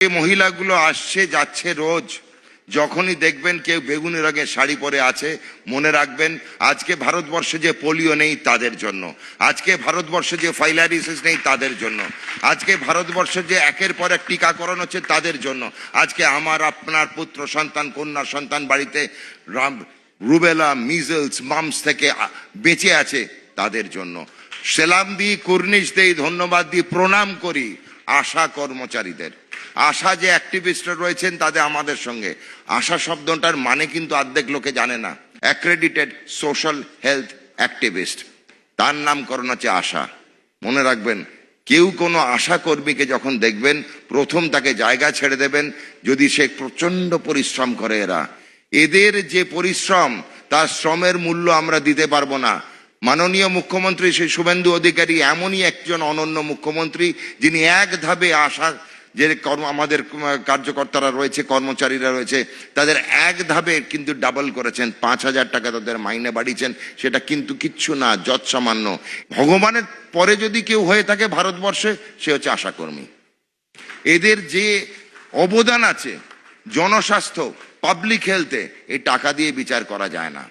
এই মহিলাগুলো আসছে যাচ্ছে রোজ, যখনই দেখবেন কেউ বেগুনি রঙের শাড়ি পরে আছে, মনে রাখবেন আজকে ভারতবর্ষে যে পোলিও নেই তাদের জন্য, আজকে ভারতবর্ষে যে ফাইলারিসিস নেই তাদের জন্য, আজকে ভারতবর্ষে যে একের পর এক টিকাকরণ হচ্ছে তাদের জন্য, আজকে আমার আপনার পুত্র সন্তান কন্যা সন্তান বাড়িতে রুবেলা মিজলস মামস থেকে বেঁচে আছে তাদের জন্য। সেলাম দিই, কুর্নিশ দেই, ধন্যবাদ দিই, প্রণাম করি আশা কর্মচারীদের। আশা যে অ্যাক্টিভিস্টরা রয়েছেন তাদের আমাদের সঙ্গে। আশা শব্দটার মানে কিন্তু অর্ধেক লোকে জানে না। অ্যাক্রেডিটেড সোশ্যাল হেলথ অ্যাক্টিভিস্ট, তার নামকরণ হচ্ছে আশা। মনে রাখবেন, কেউ কোনো আশা কর্মীকে যখন দেখবেন প্রথম তাকে জায়গা ছেড়ে দেবেন যদি সে প্রচন্ড পরিশ্রম করে। এদের যে পরিশ্রম, তার শ্রমের মূল্য আমরা দিতে পারবো না। মাননীয় মুখ্যমন্ত্রী শ্রী শুভেন্দু অধিকারী এমনই একজন অনন্য মুখ্যমন্ত্রী যিনি এক ধাপে আশা যে আমাদের কার্যকর্তারা রয়েছে, কর্মচারীরা রয়েছে, তাদের এক ধাপে কিন্তু ডাবল করেছেন, 5,000 টাকা তাদের মাইনে বাড়িয়েছেন। সেটা কিন্তু কিচ্ছু না, যৎসামান্য। ভগবানের পরে যদি কেউ হয়ে থাকে ভারতবর্ষে, সে হচ্ছে আশাকর্মী। এদের যে অবদান আছে জনস্বাস্থ্য, পাবলিক হেলথে, এই টাকা দিয়ে বিচার করা যায় না।